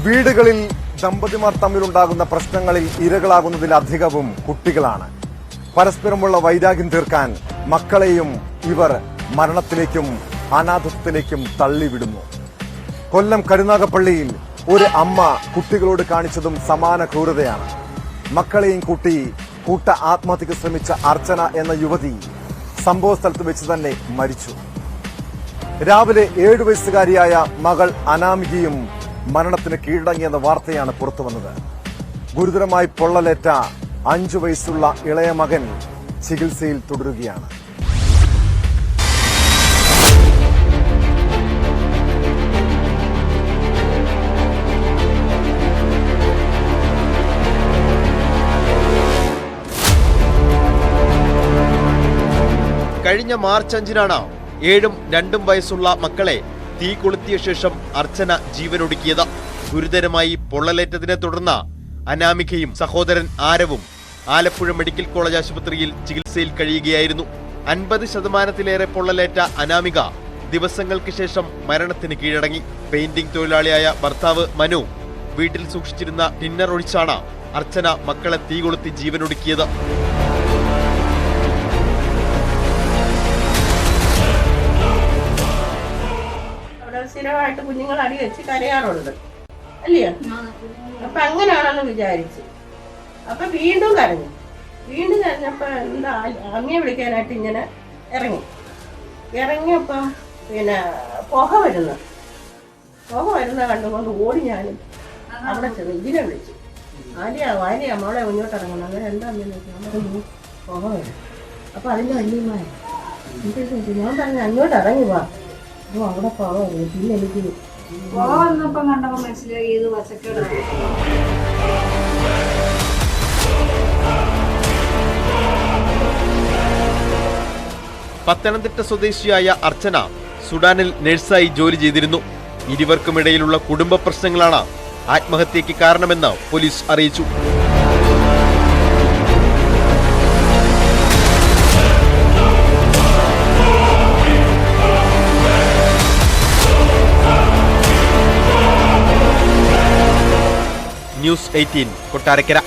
വീടുകളിൽ ദമ്പതിമാർ തമ്മിലുണ്ടാകുന്ന പ്രശ്നങ്ങളിൽ ഇരകളാകുന്നതിലധികവും കുട്ടികളാണ്. പരസ്പരമുള്ള വൈരാഗ്യം തീർക്കാൻ മക്കളെയും ഇവർ മരണത്തിലേക്കും അനാഥത്വത്തിലേക്കും തള്ളിവിടുന്നു. കൊല്ലം കരുനാഗപ്പള്ളിയിൽ ഒരു അമ്മ കുട്ടികളോട് കാണിച്ചതും സമാന ക്രൂരതയാണ്. മക്കളെയും കൂട്ടി കൂട്ട ആത്മഹത്യക്ക് ശ്രമിച്ച അർച്ചന എന്ന യുവതി സംഭവ സ്ഥലത്ത് വെച്ച് തന്നെ മരിച്ചു. രാവിലെ 7 വയസ്സുകാരിയായ മകൾ അനാമികയും മരണത്തിന് കീഴടങ്ങിയെന്ന വാർത്തയാണ് പുറത്തുവന്നത്. ഗുരുതരമായി പൊള്ളലേറ്റ 5 വയസ്സുള്ള ഇളയ മകൻ ചികിത്സയിൽ തുടരുകയാണ്. കഴിഞ്ഞ മാർച്ച് 5-നാണ് 7ഉം 2ഉം വയസ്സുള്ള മക്കളെ തീ കൊളുത്തിയ ശേഷം അർച്ചന ജീവനൊടുക്കിയത്. ഗുരുതരമായി പൊള്ളലേറ്റതിനെ തുടർന്ന് അനാമികയും സഹോദരൻ ആരവും ആലപ്പുഴ മെഡിക്കൽ കോളേജ് ആശുപത്രിയിൽ ചികിത്സയിൽ കഴിയുകയായിരുന്നു. 50% പൊള്ളലേറ്റ അനാമിക ദിവസങ്ങൾക്ക് ശേഷം മരണത്തിന് കീഴടങ്ങി. പെയിന്റിംഗ് തൊഴിലാളിയായ ഭർത്താവ് മനു വീട്ടിൽ സൂക്ഷിച്ചിരുന്ന ടിന്നർ ഒഴിച്ചാണ് അർച്ചന മക്കളെ തീ കൊളുത്തി ജീവനൊടുക്കിയത്. സ്ഥിരമായിട്ട് കുഞ്ഞുങ്ങൾ അടി വെച്ച് കരയാറുണ്ട് അല്ലയോ? അപ്പൊ അങ്ങനെയാണെന്ന് വിചാരിച്ചു. അപ്പൊ വീണ്ടും കരഞ്ഞപ്പോ എന്താ അമ്മയെ വിളിക്കാനായിട്ട് ഇങ്ങനെ ഇറങ്ങിയപ്പം പിന്നെ പുക വരുന്ന കണ്ടുകൊണ്ട് ഓടി ഞാനും അവിടെ ചെന്ന് ഇതിനെ വിളിച്ചു. ആര്യ മോളെ മുന്നോട്ട് ഇറങ്ങണം. അങ്ങനെ എന്താ പുക വരും. അപ്പൊ അതിന്റെ വല്യമായ ഞാൻ പറഞ്ഞു അങ്ങോട്ട് ഇറങ്ങി വാ. അവിടെ പോവാ. പിന്നെ എനിക്ക് വന്നപ്പം കണ്ടപ്പോ മനസ്സിലായി ഏത് വശക്കേടാണ്. പത്തനംതിട്ട സ്വദേശിയായ അർച്ചന സുഡാനിൽ നഴ്സായി ജോലി ചെയ്തിരുന്നു. ഇരുവർക്കുമിടയിലുള്ള കുടുംബ പ്രശ്നങ്ങളാണ് ആത്മഹത്യയ്ക്ക് കാരണമെന്ന് പോലീസ് അറിയിച്ചു. ന്യൂസ് 18 കൊട്ടാരക്കര.